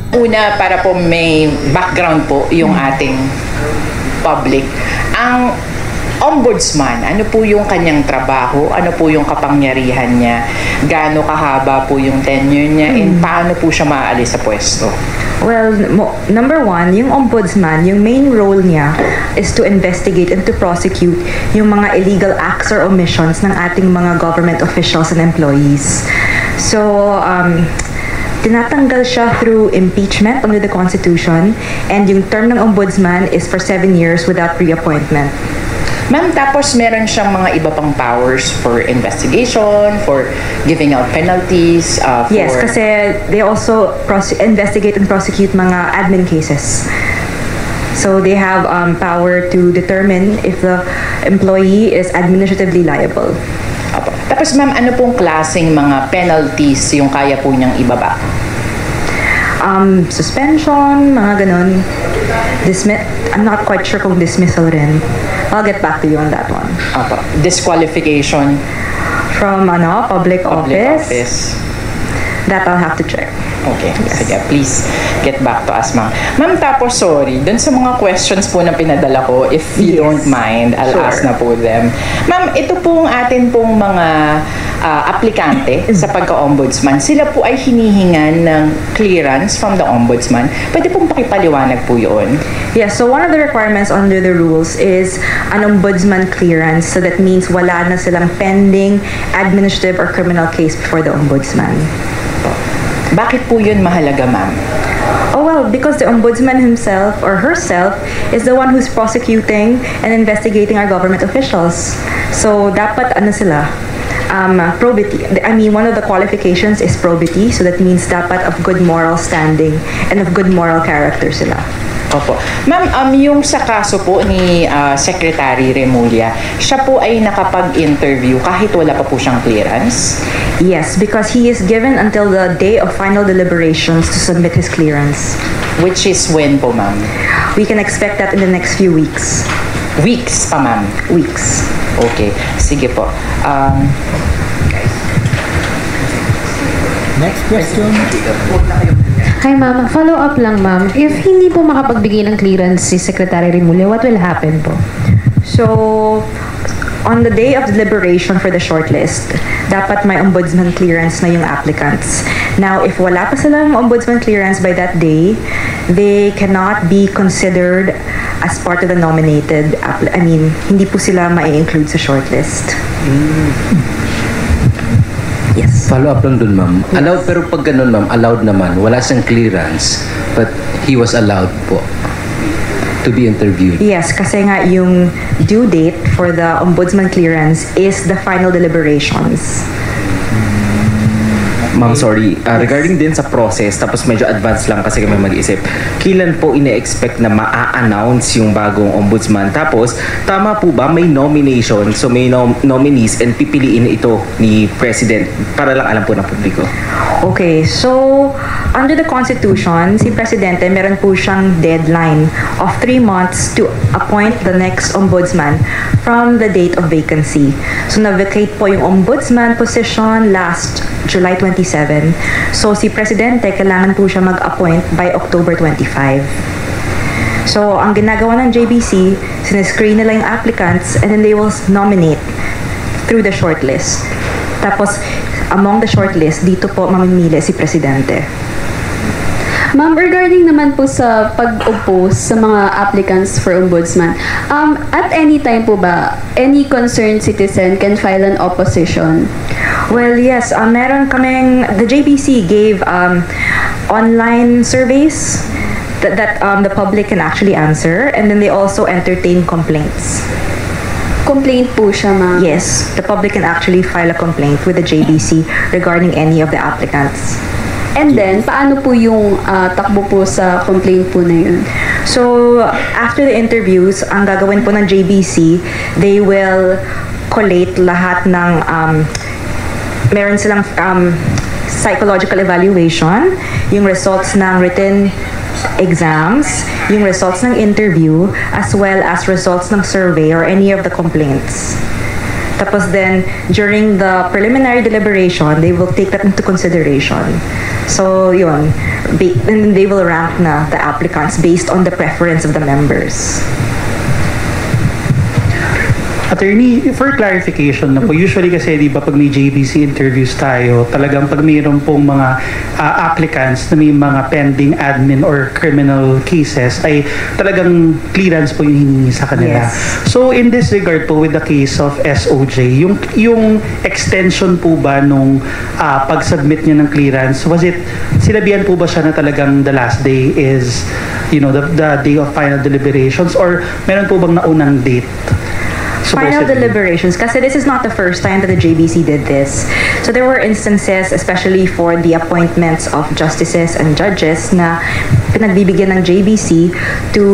Una, para po may background po yung ating public. Ang ombudsman, ano po yung kanyang trabaho? Ano po yung kapangyarihan niya? Gaano kahaba po yung tenure niya? And paano po siya maaalis sa pwesto? Well, number one, yung ombudsman, yung main role niya is to investigate and to prosecute yung mga illegal acts or omissions ng ating mga government officials and employees. So, tinatanggal siya through impeachment under the Constitution, and yung term ng ombudsman is for 7 years without reappointment. Ma'am, tapos meron siyang mga iba pang powers for investigation, for giving out penalties, for... Yes, kasi they also investigate and prosecute mga admin cases. So they have power to determine if the employee is administratively liable. Apo. Tapos ma'am, ano pong klaseng mga penalties yung kaya po niyang ibaba? Suspension, mga ganun. I'm not quite sure kung dismissal rin. I'll get back to you on that one. Apo. Disqualification from public office. That I'll have to check. Okay. Yes. Sige, please get back to us, ma'am. Ma'am, tapos sorry, dun sa mga questions po na pinadala ko, if you don't mind, I'll ask na po them. Ma'am, ito pong atin pong mga aplikante sa pagka-ombudsman. Sila po ay hinihingan ng clearance from the ombudsman. Pwede pong pakipaliwanag po yun? Yes, so one of the requirements under the rules is an ombudsman clearance. So that means wala na silang pending administrative or criminal case before the ombudsman. Bakit po yun mahalaga, ma'am? Oh, well, because the ombudsman himself or herself is the one who's prosecuting and investigating our government officials. So, dapat sila? Probity. I mean, one of the qualifications is probity. So that means dapat of good moral standing and of good moral character sila. Opo. Ma'am, yung sa kaso po ni Secretary Remulla, siya po ay nakapag-interview kahit wala pa po siyang clearance? Yes, because he is given until the day of final deliberations to submit his clearance. Which is when po, ma'am? We can expect that in the next few weeks. Weeks pa, ma'am? Weeks. Okay. Sige po. Next question. Hi ma'am, follow up lang ma'am. If hindi po makapagbigay ng clearance si Secretary Remulla, what will happen po? So, on the day of deliberation for the shortlist, dapat may ombudsman clearance na yung applicants. Now, if wala pa silang ombudsman clearance by that day, they cannot be considered as part of the nominated. Hindi po sila mai-include sa shortlist. Yes. Follow up lang dun, ma'am. Yes. Allowed, pero pag ganun, ma'am, allowed naman. Wala siyang clearance, but he was allowed po to be interviewed. Yes, kasi nga yung due date for the ombudsman clearance is the final deliberations. Ma'am, sorry. Regarding din sa process, tapos medyo advance lang kasi kami mag-isip. Kailan po ine-expect na ma-announce yung bagong ombudsman? Tapos, tama po ba may nomination? So may nominees and pipiliin ito ni President para lang alam po ng publiko. Okay, so under the Constitution, si Presidente meron po siyang deadline of 3 months to appoint the next ombudsman from the date of vacancy. So na-vacate po yung ombudsman position last July 27. So si Presidente kailangan po siya mag-appoint by October 25. So ang ginagawa ng JBC, sinescreen nila yung applicants and then they will nominate through the shortlist. Tapos among the shortlist, dito po mamimili si Presidente. Ma'am, regarding naman po sa pag-oppose sa mga applicants for ombudsman, at any time po ba, any concerned citizen can file an opposition? Well, yes. Meron kaming, the JBC gave online surveys that the public can actually answer, and then they also entertain complaints. Complaint po siya, ma'am? Yes, the public can actually file a complaint with the JBC regarding any of the applicants. And then, paano po yung takbo po sa complaint po na yun? So, after the interviews, ang gagawin po ng JBC, they will collate lahat ng, meron silang psychological evaluation, yung results ng written exams, yung results ng interview, as well as results ng survey or any of the complaints. Tapos then, during the preliminary deliberation, they will take that into consideration. So, yun. And they will rank na the applicants based on the preference of the members. Attorney, for clarification na po, usually kasi di ba pag may JBC interviews tayo, talagang pag mayroon pong mga applicants na may mga pending admin or criminal cases, ay talagang clearance po yung hiningi sa kanila. Yes. So in this regard po, with the case of SOJ, yung extension po ba nung pag-submit niya ng clearance, was it, sinabihan po ba siya na talagang the last day is, the day of final deliberations, or meron po bang naunang date? Final deliberations, kasi this is not the first time that the JBC did this. So there were instances, especially for the appointments of justices and judges, na pinagbibigyan ng JBC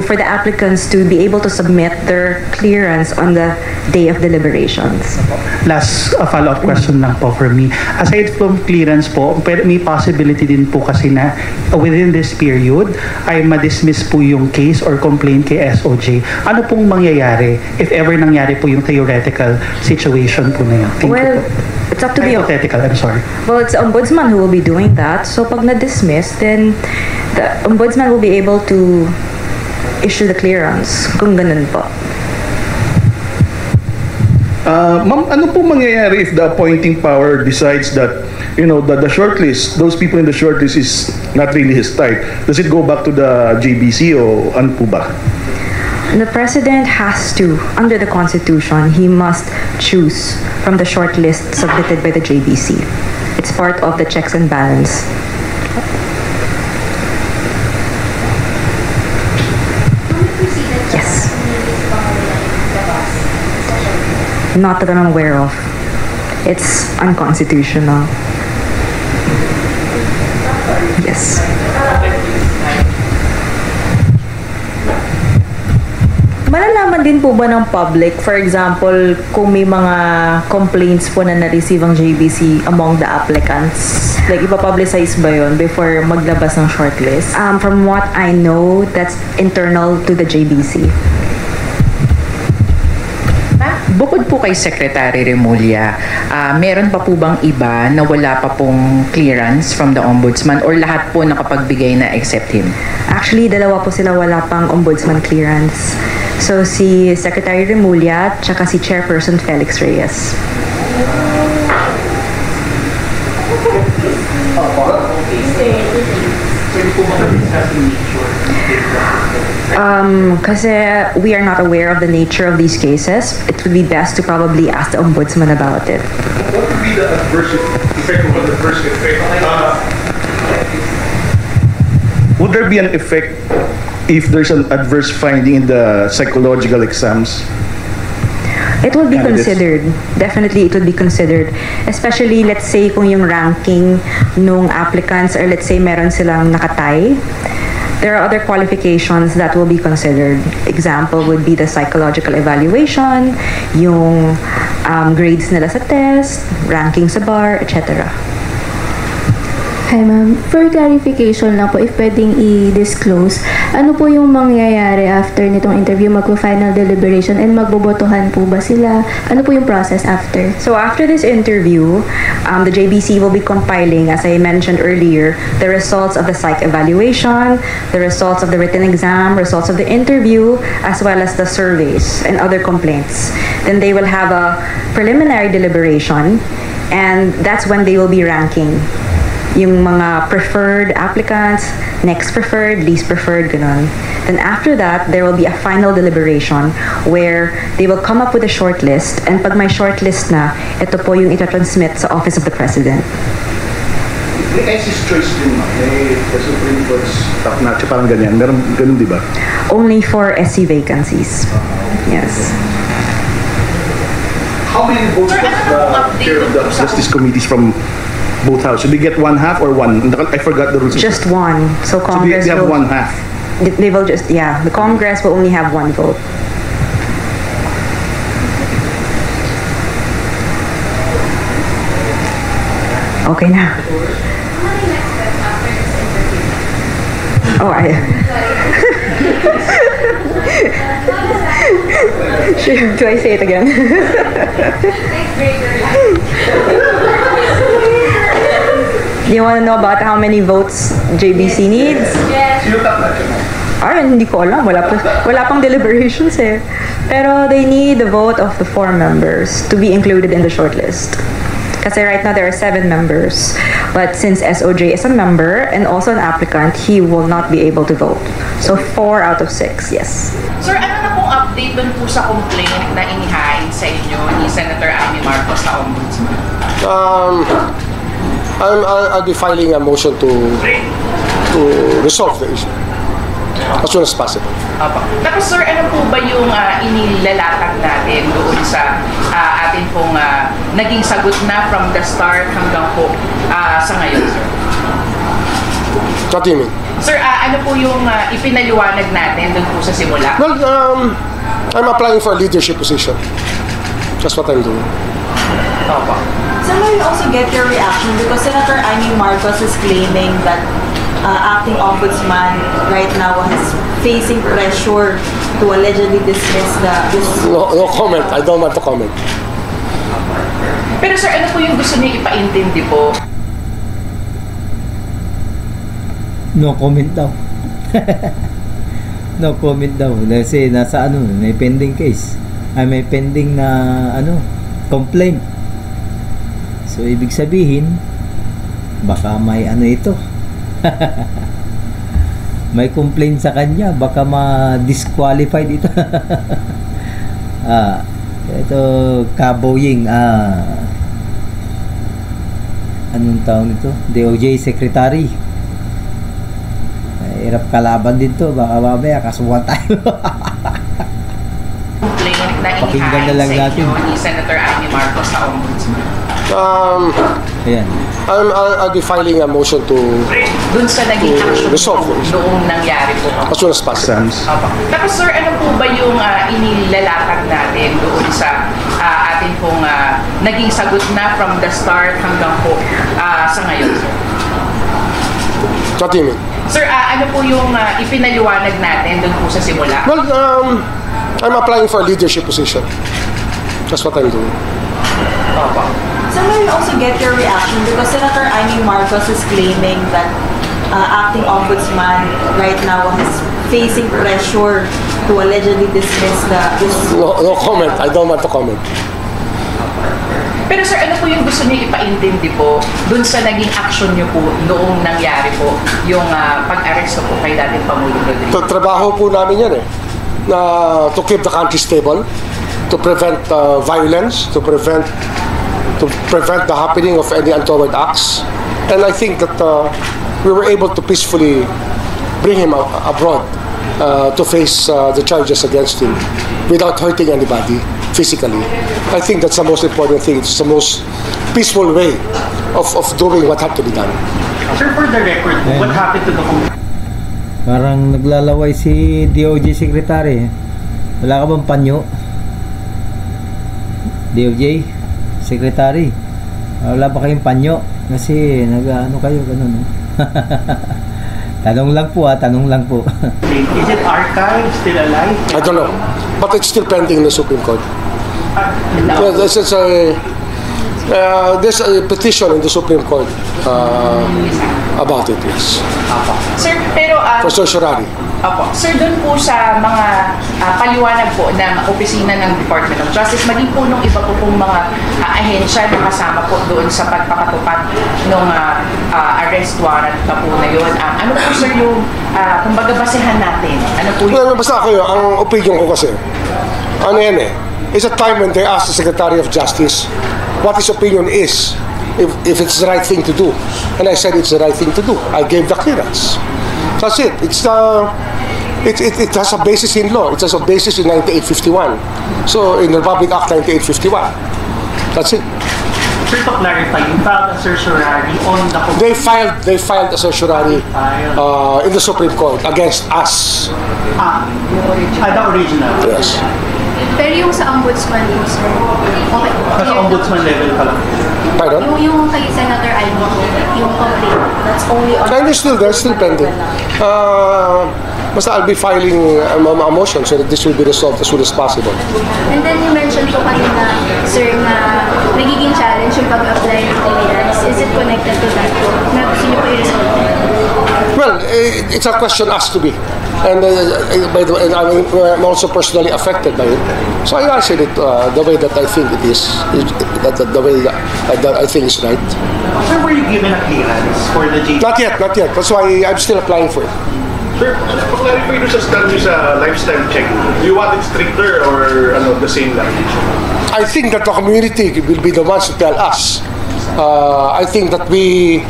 for the applicants to be able to submit their clearance on the day of deliberations. Last follow-up question lang po for me. Aside from clearance po, may possibility din po kasi na within this period ay ma-dismiss po yung case or complaint kay SOJ. Ano pong mangyayari if ever nangyari po yung theoretical situation po na yun? Well, it's up to the hypothetical, I'm sorry. Well, it's the ombudsman who will be doing that. So pag na-dismiss, then the ombudsman will be able to issue the clearance kung ganun po. Ma'am, ano po mangyayari if the appointing power decides that, the shortlist, those people in the shortlist is not really his type? Does it go back to the JBC o ano po ba? The president has to, under the Constitution, he must choose from the shortlist submitted by the JBC. It's part of the checks and balance. Yes. Not that I'm aware of. It's unconstitutional. Yes. Malalaman din po ba ng public, for example, kung may mga complaints po na na-receive ang JBC among the applicants? Like, ipapublicize ba yun before maglabas ng shortlist? From what I know, that's internal to the JBC. Bukod po kay Secretary Remulla, meron pa po bang iba na wala pa pong clearance from the Ombudsman, or lahat po nakapagbigay na except him? Actually, dalawa po sila wala pang Ombudsman clearance. So, si Secretary Remulla tsaka si Chairperson Felix Reyes. Kasi we are not aware of the nature of these cases, it would be best to probably ask the Ombudsman about it. What would be the adverse effect of the first effect? Would there be an effect if there's an adverse finding in the psychological exams? It will be considered. Definitely, it will be considered. Especially, let's say, kung yung ranking nung applicants, or let's say meron silang nakatay, there are other qualifications that will be considered. Example would be the psychological evaluation, yung grades nila sa test, ranking sa bar, etc. Hi ma'am, for clarification lang po, if pwedeng i-disclose, ano po yung mangyayari after nitong interview, magpo-final deliberation, and magbobotohan po ba sila? Ano po yung process after? So after this interview, the JBC will be compiling, as I mentioned earlier, the results of the psych evaluation, the results of the written exam, results of the interview, as well as the surveys and other complaints. Then they will have a preliminary deliberation, and that's when they will be ranking yung mga preferred applicants, next preferred, least preferred, ganun. Then after that, there will be a final deliberation where they will come up with a shortlist, and pag may shortlist na, ito po yung itatransmit sa Office of the President. May SC's choice din ma. May Supreme Court's top notch, parang ganyan. Meron ganun, di ba? Only for SC vacancies. Yes. How many votes does the chair of the Justice Committees from both houses? Should they get 1/2 or one? I forgot the rules. Just one. So Congress they have will, 1/2. They will just, yeah, the Congress will only have one vote. Okay na. Oh, Do I say it again? Do you want to know about how many votes JBC needs? Ay, hindi ko alam. Wala pang deliberations eh. Pero they need the vote of the 4 members to be included in the shortlist. Kasi right now there are 7 members. But since SOJ is a member and also an applicant, he will not be able to vote. So 4 out of 6, yes. Sir, ano na pong update dun po sa complaint na inihain sa inyo ni Senator Amy Marcos sa Ombudsman? I'll be filing a motion to resolve the issue as soon as possible. Tapos sir, ano po ba yung inilalatag natin doon sa atin pong naging sagot na from the start hanggang po sa ngayon, sir? What do you mean? Sir, ano po yung ipinaliwanag natin doon po sa simula? Well, I'm applying for a leadership position. That's what I'm doing. Opo. So may we also get your reaction because Senator Amy Marcos is claiming that acting ombudsman right now is facing pressure to allegedly dismiss this. No comment. I don't want to comment. Pero sir, ano po yung gusto niyo ipaintindi po? No comment daw. No comment daw. Kasi nasa may pending case. May pending na complaint. So, ibig sabihin, baka may ito. May complaint sa kanya, baka ma-disqualified ito. Ito, Kaboying, anong taon ito? DOJ Secretary. Hirap kalaban din to, baka mamaya kasuhan tayo. Complaint na Pakinggan na lang inihain sa natin. inyo ni Senator Amy Marcos sa Ombudsman. Ayan. I'll be filing a motion to Doon sa naging action resolve po, the issue noong nangyari po. as soon as possible. Opo. Tapos sir, ano po ba yung inilalatag natin doon sa atin pong naging sagot na from the start hanggang po sa ngayon, sir? What do you mean? Sir, ano po yung ipinaliwanag natin doon po sa simula? Well, I'm applying for a leadership position. That's what I'm doing. Opo. So may we also get your reaction because Senator Amy Marcos is claiming that acting ombudsman right now is facing pressure to allegedly dismiss this. No comment. I don't want to comment. Pero sir, ano po yung gusto niyo ipaintindi po doon sa naging action niyo po noong nangyari po yung pag-aresto po kay dating Pangulong Rodrigo? Trabaho po namin yan na to keep the country stable, to prevent violence, to prevent the happening of any untoward acts. And I think that we were able to peacefully bring him abroad to face the charges against him without hurting anybody physically. I think that's the most important thing. It's the most peaceful way of doing what had to be done. Sir, for the record, what happened to the Parang naglalaway si DOJ Secretary. Wala ka bang panyo? DOJ Secretary. Wala ba kayong panyo? Kasi kayo ganun. Tanong lang po tanong lang po. Is it archived, still alive? I don't know. But it's still pending in the Supreme Court. There's a petition in the Supreme Court about it, yes. Sir, pero For certiorari. Opo. Sir, doon po sa mga paliwanag po ng opisina ng Department of Justice, maging po nung iba po pong mga ahensya na kasama po doon sa pagpapatupad ng arrest warrant na po na yun. Ano po sir yung, kumbaga basehan natin? Ano po yung... Basta ako yun, ang opinion ko kasi, it's a time when they ask the Secretary of Justice what his opinion is, if it's the right thing to do. And I said it's the right thing to do. I gave the clearance. That's it. It has a basis in law. It has a basis in 1951. So in the Republic Act 1951. That's it. Sir, to clarify, you filed a certiorari on the... They filed a certiorari in the Supreme Court against us. The original? Yes. Pero yung sa ombudsman po, sir, okay. Sa ombudsman level pa lang. Pardon? Yung kay Senator Amy, yung complaint, that's only on... And it's still there, still pending. Basta I'll be filing a motion so that this will be resolved as soon as possible. And then you mentioned po kanina, sir, na nagiging challenge yung pag-apply ng clearance. Is it connected to that po? Na gusto niyo po i-resolve? Well, it's a question asked to be. And by the way, I'm also personally affected by it. So I answered it the way that I think it is, the way that I think is right. Sir, were you given a clearance for the JBC? Not yet. That's why I'm still applying for it. Sir, pa-clarify doon sa stand nyo sa lifestyle check, do you want it stricter or the same language? I think that the community will be the ones to tell us. I think that we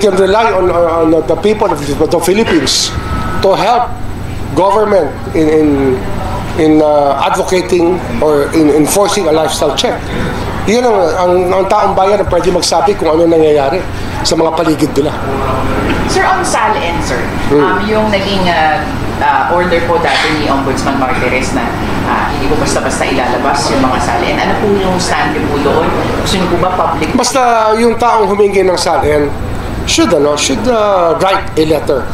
can rely on the people of the Philippines to help government in advocating or in enforcing a lifestyle check. Yun ang taong bayan na pwede magsabi kung ano nangyayari sa mga paligid nila. Sir, on SALN, sir, yung naging order po dati ni Ombudsman Martires na hindi po basta-basta ilalabas yung mga SALN. Ano po yung stand niyo po doon? Gusto niyo po ba public? Basta yung taong humingi ng SALN should write a letter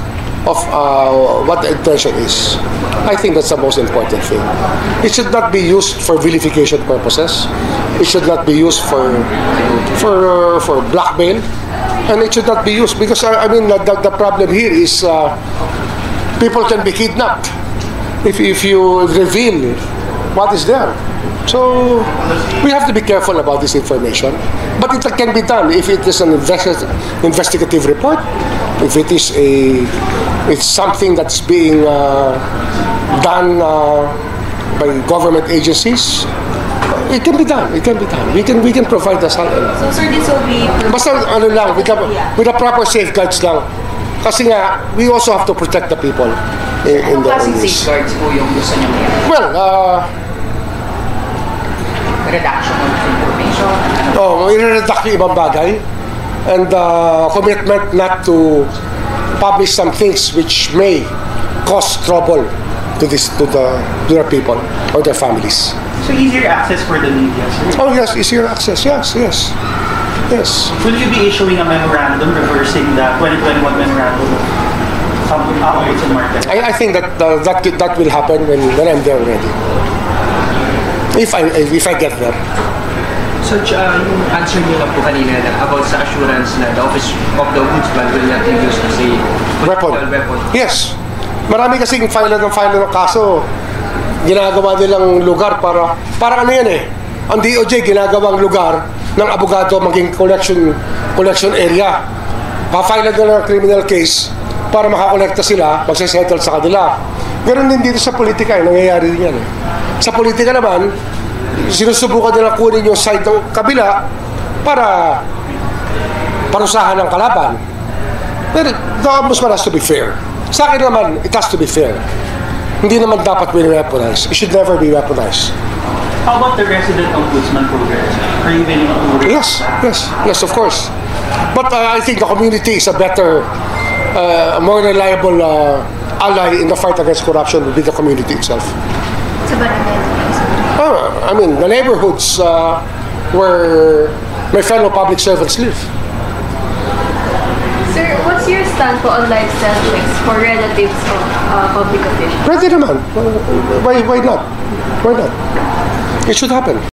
of what the intention is. I think that's the most important thing. It should not be used for vilification purposes. It should not be used for blackmail, and it should not be used because I mean the problem here is people can be kidnapped if you reveal what is there. So we have to be careful about this information, but it can be done if it is an investigative report, if it is it's something that's being done by government agencies. It can be done. It can be done. We can provide the SALN. So sir, this will be... Basta ano lang, with the proper safeguards lang. Kasi nga, we also have to protect the people in the safeguards po yung gusto niyo ngayon? Well, redaction of information. i-redact yung ibang bagay and commitment not to publish some things which may cause trouble to their people or their families. So easier access for the media, sir? Oh yes, easier access. Yes. Will you be issuing a memorandum reversing the 2021 memorandum of Ombudsman Martires? I think that will happen when I'm there already. If I get there. So, yung answer niyo lang po kanina about sa assurance na the Office of the Ombudsman will not use as a political weapon. Yes. Marami kasing file ng kaso, ginagawa nilang lugar para ano yan eh. Ang DOJ ginagawang lugar ng abogado maging collection area. Pa-file na ng criminal case para makakolekta sila, magsisettle sa kanila. Ganun din dito sa politika, nangyayari din yan eh. Sa politika naman, sinusubukan nila kunin yung side ng kabila para parusahan ng kalaban. Pero the ombudsman has to be fair. Sa akin naman, it has to be fair. Hindi naman dapat weaponize. It should never be weaponized. How about the resident ombudsman program? Are you willing to... Yes, of course. But I think the community is a better, more reliable ally in the fight against corruption will be the community itself. Sa barangay? I mean, the neighborhoods where my fellow public servants live. Sir, what's your stand po on lifestyle checks for relatives of public officials? Pwede naman. Why not? It should happen.